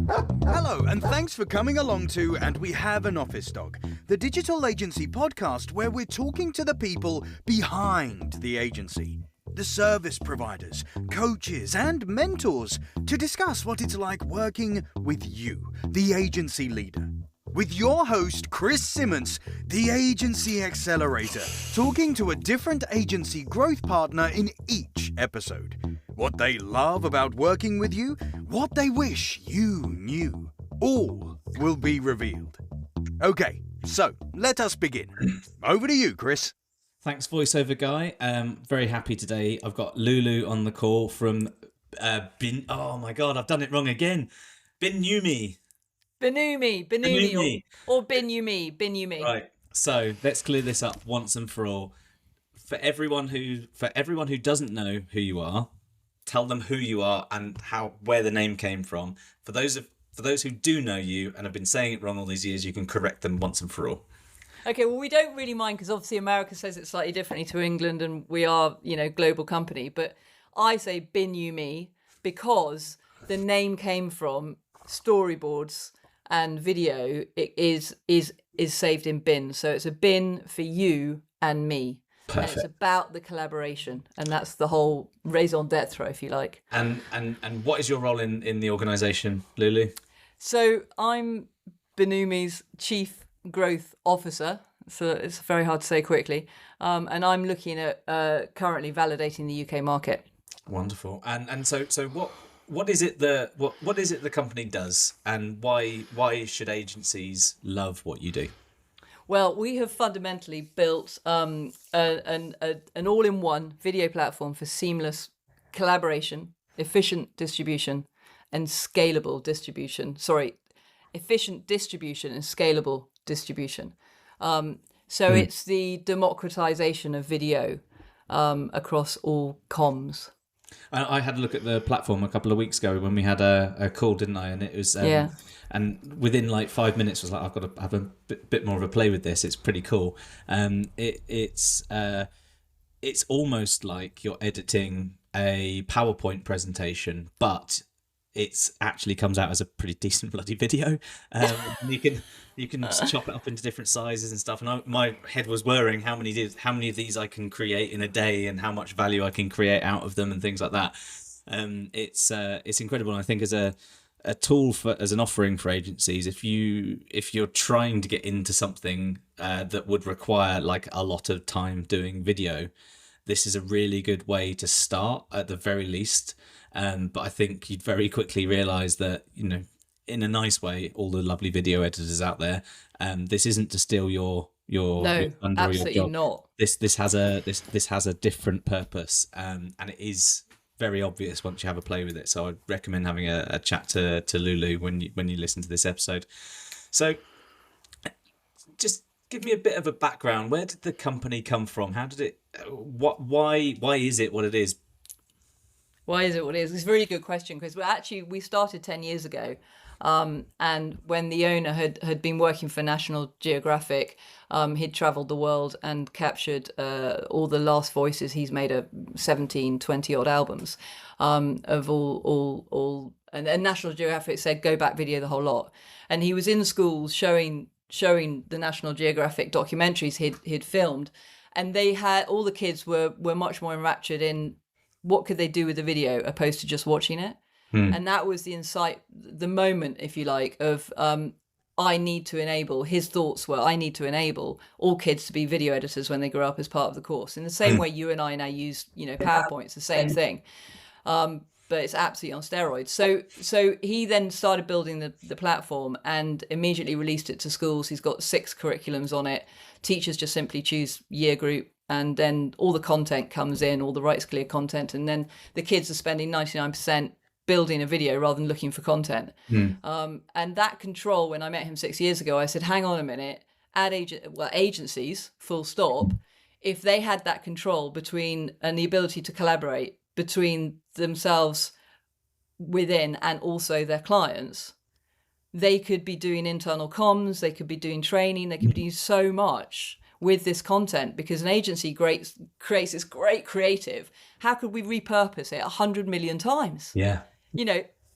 Hello, and thanks for coming along to And We Have an Office Dog, the digital agency podcast where we're talking to the people behind the agency, the service providers, coaches, and mentors to discuss what it's like working with you, the agency leader. With your host, Chris Simmons, the Agency Accelerator, talking to a different agency growth partner in each episode. What they love about working with you, what they wish you knew. All will be revealed. Okay, so let us begin. Over to you, Chris. Thanks, voiceover guy. Very happy today. I've got Lulu on the call from Oh my God, I've done it wrong again. Binumi. Binumi, or Binumi. Right. So let's clear this up once and for all. For everyone who doesn't know who you are, tell them who you are and where the name came from. For those who do know you and have been saying it wrong all these years, you can correct them once and for all. Okay, well, we don't really mind because obviously America says it slightly differently to England, and we are, global company. But I say Binumi because the name came from storyboards and video. It is saved in bin, so it's a bin for you and me. Perfect. And it's about the collaboration, and that's the whole raison d'etre, if you like. And what is your role in the organisation, Lulu? So I'm Binumi's Chief Growth Officer, so it's very hard to say quickly. And I'm looking at currently validating the UK market. Wonderful. And so what is it the company does, and why should agencies love what you do? Well, we have fundamentally built an all-in-one video platform for seamless collaboration, efficient distribution, and scalable distribution. Efficient distribution and scalable distribution. It's the democratization of video across all comms. I had a look at the platform a couple of weeks ago when we had a call, didn't I? And it was and within like 5 minutes was like, I've got to have a bit more of a play with this. It's pretty cool. It's almost like you're editing a PowerPoint presentation, but it actually comes out as a pretty decent bloody video. You can chop it up into different sizes and stuff. And my head was whirring how many of these I can create in a day and how much value I can create out of them and things like that. It's incredible. And I think as a tool as an offering for agencies, if you're trying to get into something that would require like a lot of time doing video, this is a really good way to start at the very least. But I think you'd very quickly realise that, in a nice way, all the lovely video editors out there, this isn't to steal your thunder or your job. Not. This has a different purpose, and it is very obvious once you have a play with it. So I'd recommend having a chat to Lulu when you listen to this episode. So just give me a bit of a background. Where did the company come from? How did it? Why is it what it is? Why is it what it is? It's a really good question, because we started 10 years ago. And when the owner had been working for National Geographic, he'd travelled the world and captured all the last voices. He's made 17, 20 odd albums of all and National Geographic said, go back video the whole lot. And he was in schools showing the National Geographic documentaries he'd filmed. And all the kids were much more enraptured in what could they do with the video opposed to just watching it. And that was the insight, the moment, if you like, of his thoughts were, I need to enable all kids to be video editors when they grow up as part of the course. In the same way you and I now use, PowerPoint, it's the same thing. But it's absolutely on steroids. So he then started building the platform and immediately released it to schools. He's got 6 curriculums on it. Teachers just simply choose year group, and then all the content comes in, all the rights clear content, and then the kids are spending 99% building a video rather than looking for content. And that control, when I met him 6 years ago, I said, hang on a minute, agencies, full stop, if they had that control between and the ability to collaborate between themselves within and also their clients, they could be doing internal comms, they could be doing training, they could be doing so much with this content, because an agency creates this great creative. How could we repurpose it 100 million times? Yeah.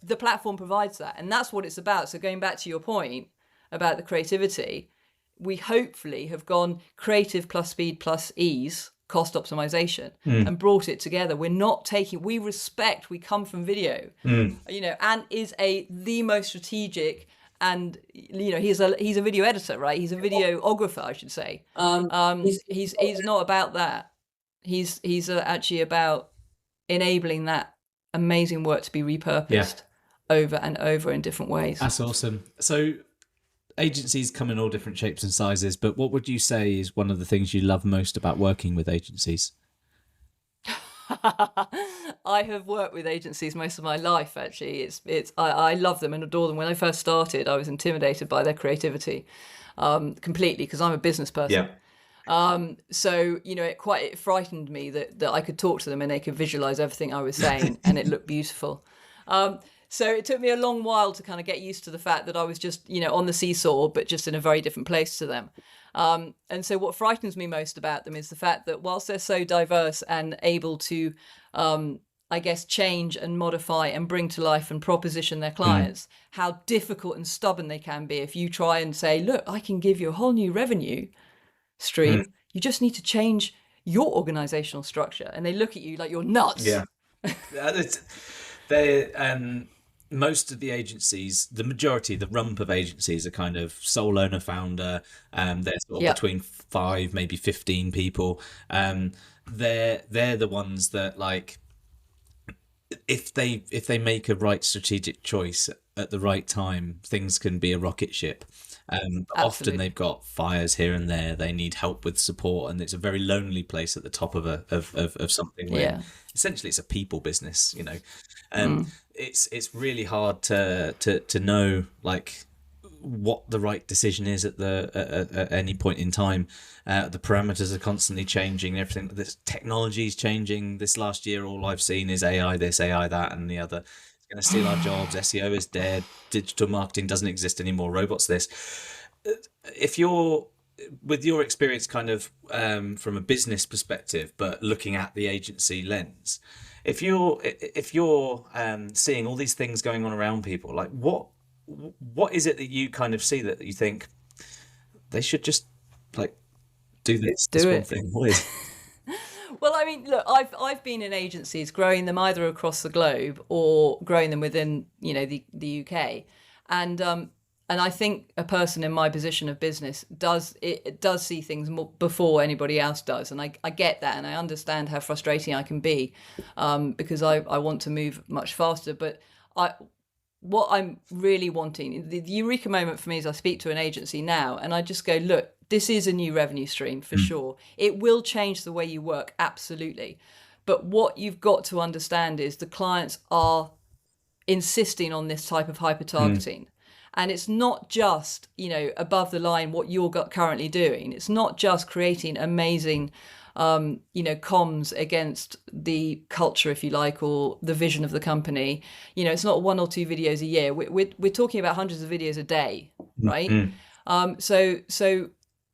the platform provides that, and that's what it's about. So going back to your point about the creativity, we hopefully have gone creative plus speed plus ease, cost optimization, and brought it together. We're not taking, we come from video, you know, and is the most strategic, and you know, he's a video editor, right? He's a videographer, I should say. He's not about that. He's actually about enabling that amazing work to be repurposed over and over in different ways. That's awesome. So agencies come in all different shapes and sizes, but what would you say is one of the things you love most about working with agencies? I have worked with agencies most of my life, actually. I love them and adore them. When I first started, I was intimidated by their creativity completely, because I'm a business person. So, you know, it frightened me that I could talk to them and they could visualize everything I was saying and it looked beautiful. So it took me a long while to kind of get used to the fact that I was just, you know, on the seesaw, but just in a very different place to them. And so what frightens me most about them is the fact that whilst they're so diverse and able to, I guess, change and modify and bring to life and proposition their clients, how difficult and stubborn they can be if you try and say, look, I can give you a whole new revenue stream. You just need to change your organizational structure. And they look at you like you're nuts. Yeah. Most of the agencies, the majority, the rump of agencies are kind of sole owner founder. They're sort of between 5, maybe 15 people. They're the ones that, like, if they make a right strategic choice at the right time, things can be a rocket ship. But often they've got fires here and there. They need help with support, and it's a very lonely place at the top of something where essentially it's a people business, you know. It's really hard to know, like, what the right decision is at any point in time. The parameters are constantly changing. Everything, this technology is changing. This last year, all I've seen is AI this, AI that, and the other. It's going to steal our jobs. SEO is dead. Digital marketing doesn't exist anymore. Robots this. If you're, with your experience, kind of from a business perspective, but looking at the agency lens, if you're seeing all these things going on around people, like what is it that you kind of see that you think they should just, like, do this one thing? What is? Well, I mean, look, I've been in agencies, growing them either across the globe or growing them within, you know, the UK, and I think a person in my position of business does see things more before anybody else does, and I get that, and I understand how frustrating I can be, because I want to move much faster, but what I'm really wanting, the eureka moment for me is I speak to an agency now and I just go, look, this is a new revenue stream for sure. It will change the way you work, absolutely. But what you've got to understand is the clients are insisting on this type of hyper targeting. And it's not just, you know, above the line what you're currently doing. It's not just creating amazing you know, comms against the culture, if you like, or the vision of the company. You know, it's not 1 or 2 videos a year. We're talking about hundreds of videos a day, right? So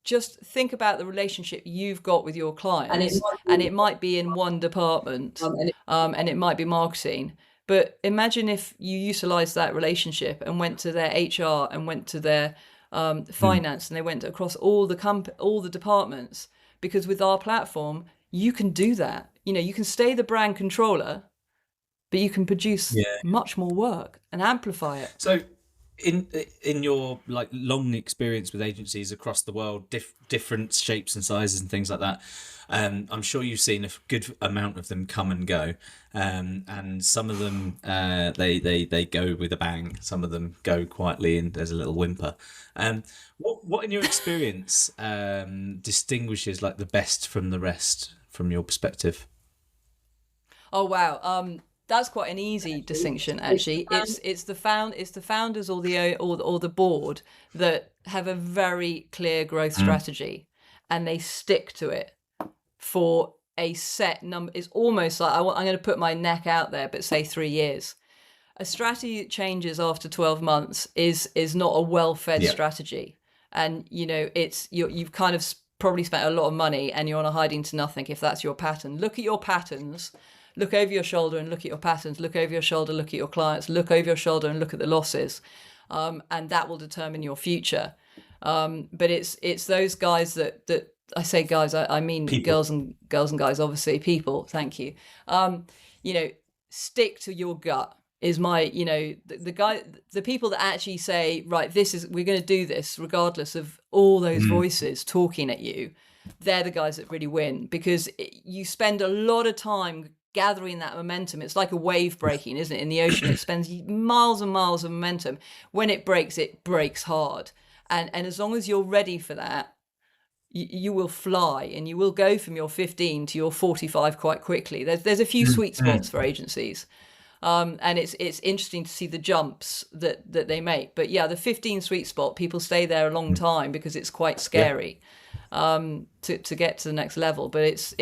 just think about the relationship you've got with your clients, and it might be in one department, and it might be marketing. But imagine if you utilize that relationship and went to their HR and went to their finance, and they went across all the departments. Because with our platform, you can do that. You know, you can stay the brand controller, but you can produce much more work and amplify it. So in your, like, long experience with agencies across the world, different shapes and sizes and things like that, I'm sure you've seen a good amount of them come and go, and some of them they go with a bang, some of them go quietly and there's a little whimper. What in your experience distinguishes, like, the best from the rest from your perspective? Oh wow, that's quite an easy distinction, actually. It's the founders or the board that have a very clear growth strategy, and they stick to it for a set number. It's almost like I'm going to put my neck out there, but say 3 years. A strategy that changes after 12 months is not a well-fed strategy, and you know, you've kind of probably spent a lot of money and you're on a hiding to nothing if that's your pattern. Look at your patterns. look over your shoulder and look at your patterns, look over your shoulder, look at your clients, look over your shoulder and look at the losses. And that will determine your future. But it's those guys that I say guys, I mean people. girls and guys, obviously people. Thank you. Stick to your gut is my, the people that actually say, right, we're going to do this regardless of all those voices talking at you. They're the guys that really win, because you spend a lot of time gathering that momentum. It's like a wave breaking, isn't it? In the ocean, it spends miles and miles of momentum. When it breaks hard. And as long as you're ready for that, you will fly, and you will go from your 15 to your 45 quite quickly. There's a few sweet spots for agencies. And it's interesting to see the jumps that they make. But yeah, the 15 sweet spot, people stay there a long time because it's quite scary to get to the next level. But it's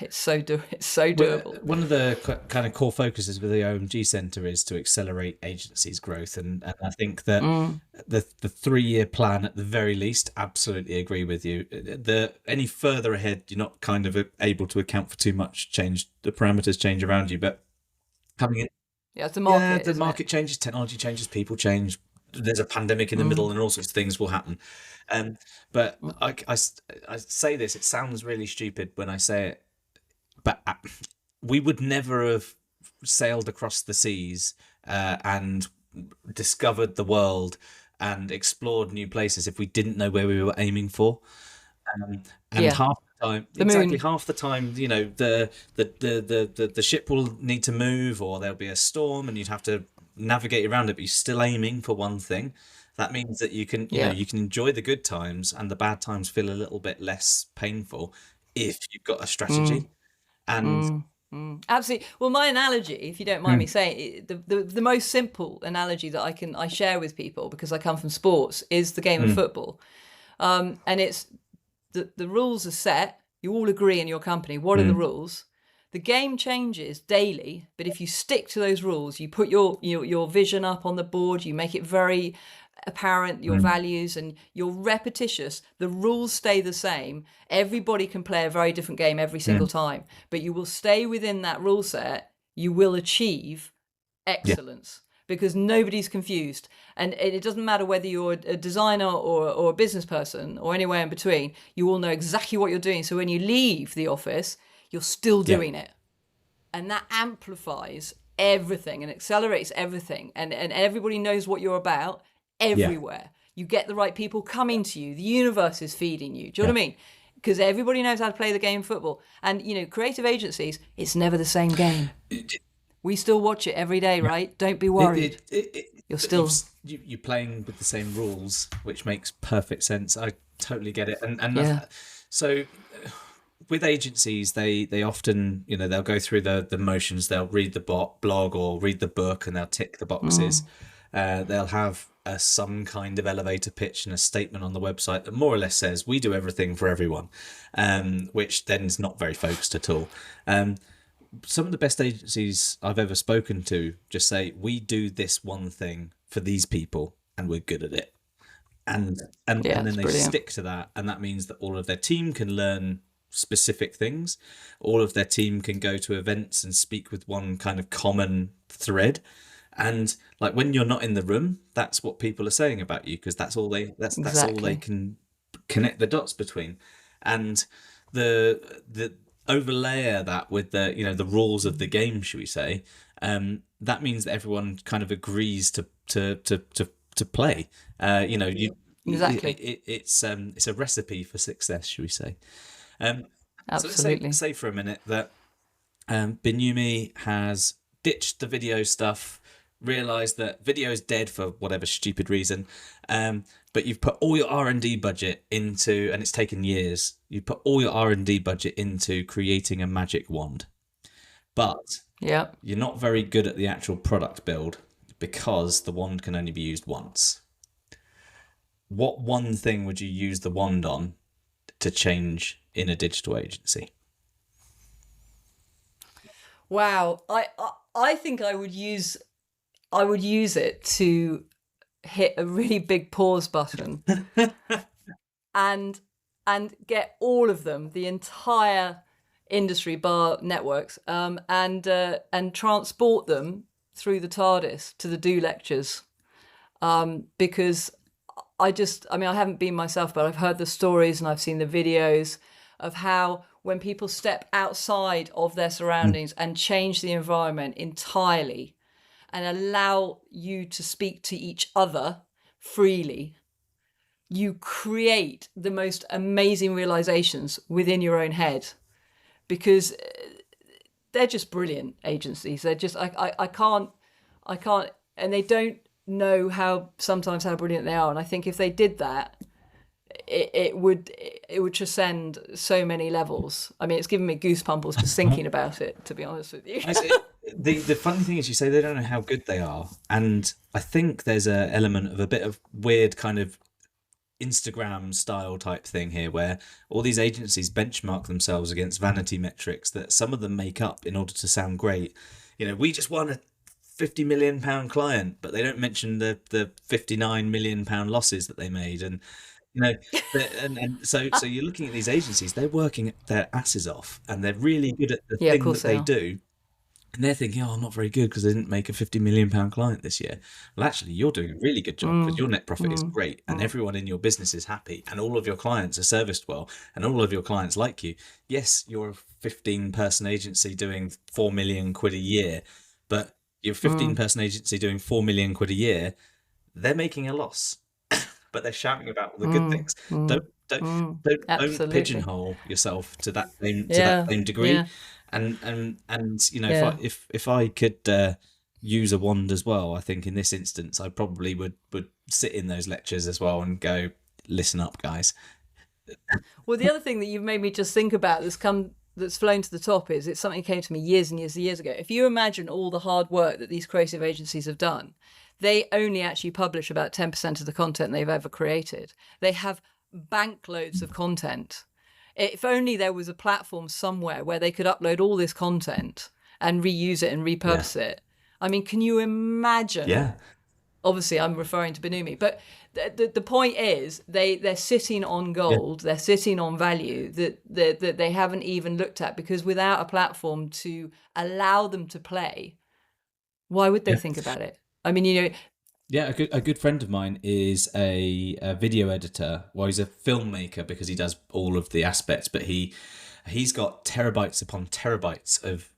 so doable. One of the kind of core focuses with the OMG Centre is to accelerate agencies' growth, and I think that the 3-year plan at the very least, absolutely agree with you. Any further ahead, you're not kind of able to account for too much change. The parameters change around you, but it's the market. Yeah, the market changes, technology changes, people change. There's a pandemic in the middle, and all sorts of things will happen. But I say this, it sounds really stupid when I say it, but we would never have sailed across the seas and discovered the world and explored new places if we didn't know where we were aiming for. Half the time, half the time, the ship will need to move, or there'll be a storm, and you'd have to navigate around it, but you're still aiming for one thing. That means that you can you can enjoy the good times, and the bad times feel a little bit less painful if you've got a strategy. Absolutely. Well, my analogy, if you don't mind me saying, the most simple analogy that I share with people, because I come from sports, is the game of football. And it's the rules are set. You all agree in your company. What are the rules? The game changes daily, but if you stick to those rules, you put your vision up on the board, you make it very apparent, your values, and you're repetitious, the rules stay the same. Everybody can play a very different game every single time, but you will stay within that rule set. You will achieve excellence. Because nobody's confused. And it doesn't matter whether you're a designer or a business person or anywhere in between, you all know exactly what you're doing. So when you leave the office, you're still doing it. And that amplifies everything and accelerates everything. And everybody knows what you're about everywhere. You get the right people coming to you. The universe is feeding you. Do you know what I mean? Because everybody knows how to play the game of football. And, creative agencies, it's never the same game. We still watch it every day, right? Don't be worried. You're playing with the same rules, which makes perfect sense. I totally get it. And so with agencies, they often, they'll go through the motions. They'll read the blog or read the book, and they'll tick the boxes. They'll have some kind of elevator pitch and a statement on the website that more or less says, we do everything for everyone, which then is not very focused at all. Some of the best agencies I've ever spoken to just say, we do this one thing for these people and we're good at it. And then they stick to that. And that means that all of their team can learn specific things. All of their team can go to events and speak with one kind of common thread. And like when you're not in the room, that's what people are saying about you, because that's all they can connect the dots between. And the overlayer that with the rules of the game, should we say, that means that everyone kind of agrees to play. Exactly. It's a recipe for success, should we say? Absolutely. So let's say for a minute that Binumi has ditched the video stuff, realized that video is dead for whatever stupid reason, but you've put all your R&D budget into, and it's taken years, you put all your R&D budget into creating a magic wand, but you're not very good at the actual product build because the wand can only be used once. What one thing would you use the wand on to change in a digital agency? Wow, I think I would use it to hit a really big pause button and get all of them, the entire industry bar networks, and transport them through the TARDIS to the Do lectures, because I haven't been myself, but I've heard the stories and I've seen the videos of how when people step outside of their surroundings and change the environment entirely and allow you to speak to each other freely, you create the most amazing realizations within your own head, because they're just brilliant agencies. They're just, I can't, and they don't know sometimes how brilliant they are. And I think if they did that, it would transcend so many levels. I mean, it's giving me goosebumps just thinking about it, to be honest with you. The funny thing is, you say they don't know how good they are, and I think there's an element of a bit of weird kind of Instagram style type thing here, where all these agencies benchmark themselves against vanity metrics that some of them make up in order to sound great. You know, we just won a £50 million client, but they don't mention the £59 million losses that they made. And you know, and so you're looking at these agencies, they're working their asses off and they're really good at the thing that they do. And they're thinking, oh, I'm not very good because I didn't make a £50 million client this year. Well, actually, you're doing a really good job because your net profit is great and everyone in your business is happy and all of your clients are serviced well and all of your clients like you. Yes, you're a 15-person agency doing £4 million a year, but your 15-person agency doing £4 million a year, they're making a loss, but they're shouting about all the good things. Don't pigeonhole yourself to that same degree. Yeah. And you know, if I could use a wand as well, I think in this instance I probably would sit in those lectures as well and go, listen up, guys. Well, the other thing that you've made me just think about that's flown to the top is, it's something that came to me years and years and years ago. If you imagine all the hard work that these creative agencies have done, they only actually publish about 10% of the content they've ever created. They have bank loads of content. If only there was a platform somewhere where they could upload all this content and reuse it and repurpose it. I mean, can you imagine? Yeah. Obviously, I'm referring to Binumi, but the point is they're sitting on gold. They're sitting on value that they haven't even looked at, because without a platform to allow them to play, why would they think about it? I mean, you know. Yeah, a good friend of mine is a video editor. Well, he's a filmmaker because he does all of the aspects, but he's got terabytes upon terabytes of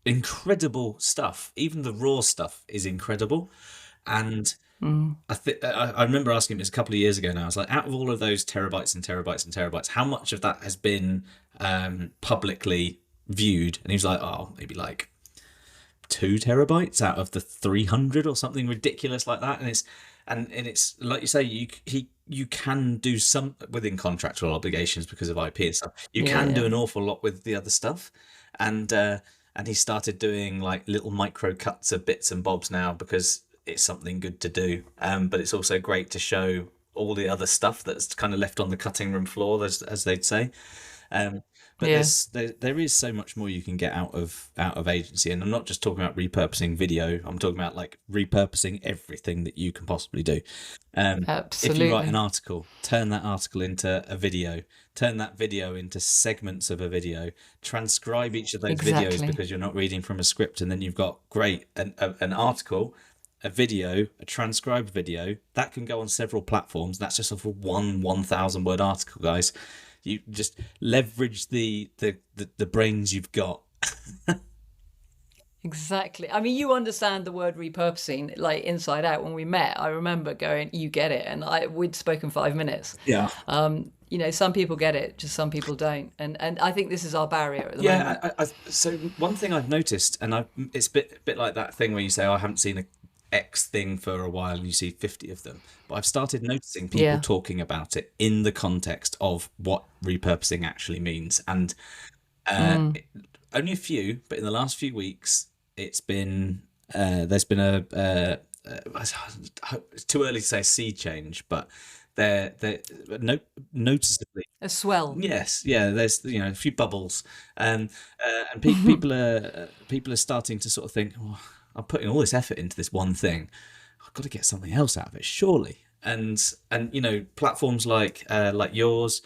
incredible stuff. Even the raw stuff is incredible. And I remember asking him this a couple of years ago now. I was like, out of all of those terabytes and terabytes and terabytes, how much of that has been publicly viewed? And he was like, oh, maybe like 2 terabytes out of the 300 or something ridiculous like that. And it's like you say, you can do some within contractual obligations because of IP and stuff. You can do an awful lot with the other stuff, and he started doing like little micro cuts of bits and bobs now because it's something good to do. But it's also great to show all the other stuff that's kind of left on the cutting room floor, as they'd say. But there is so much more you can get out of agency, and I'm not just talking about repurposing video. I'm talking about like repurposing everything that you can possibly do. Absolutely. If you write an article, turn that article into a video, turn that video into segments of a video, transcribe each of those videos because you're not reading from a script, and then you've got an article, a video, a transcribed video that can go on several platforms. That's just for one 1,000 word article, guys. You just leverage the brains you've got. Exactly. I mean, you understand the word repurposing like inside out. When we met, I remember going, you get it. And we'd spoken 5 minutes. Yeah. You know, some people get it, just some people don't. And I think this is our barrier at the moment. So one thing I've noticed, and it's a bit like that thing where you say, oh, I haven't seen a X thing for a while, and you see 50 of them. But I've started noticing people talking about it in the context of what repurposing actually means. And only a few, but in the last few weeks, it's been there's been it's too early to say sea change, but they're noticeably a swell. Yes, yeah. There's a few bubbles, and people are starting to sort of think, oh, I'm putting all this effort into this one thing. I've got to get something else out of it, surely. And platforms like yours,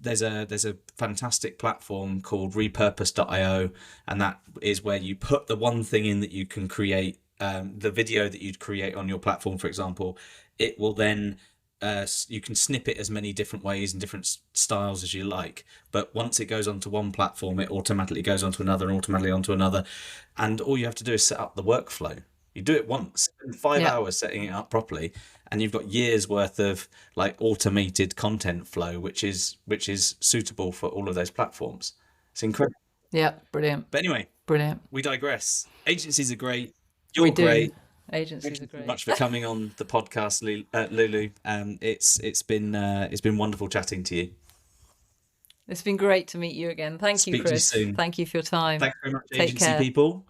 there's a fantastic platform called repurpose.io, and that is where you put the one thing in that you can create, the video that you'd create on your platform, for example. It will then you can snip it as many different ways and different styles as you like, but once it goes onto one platform, it automatically goes onto another and automatically onto another, and all you have to do is set up the workflow. You do it once, spend 5 hours setting it up properly, and you've got years worth of like automated content flow, which is suitable for all of those platforms. It's incredible. Yeah, brilliant. But anyway, brilliant. We digress. Agencies are great. You're great. Agencies are great. Thank you so much for coming on the podcast, Lulu. It's been wonderful chatting to you. It's been great to meet you again. Thank you, Chris. To you soon. Thank you for your time. Thanks very much, Take agency care. people.